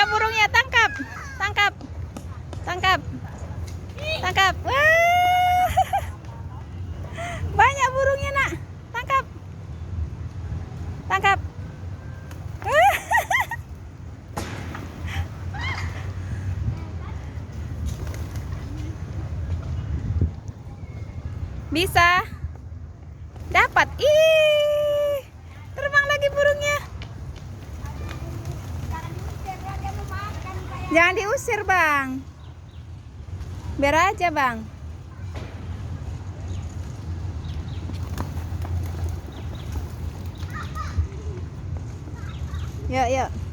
Tangkap burungnya, tangkap. Tangkap. Tangkap. Tangkap. Wah. Banyak burungnya, Nak. Tangkap. Tangkap. Bisa. Dapat. Ih. Terbang lagi burungnya. Jangan diusir, Bang. Biar aja, Bang. Yuk, yuk.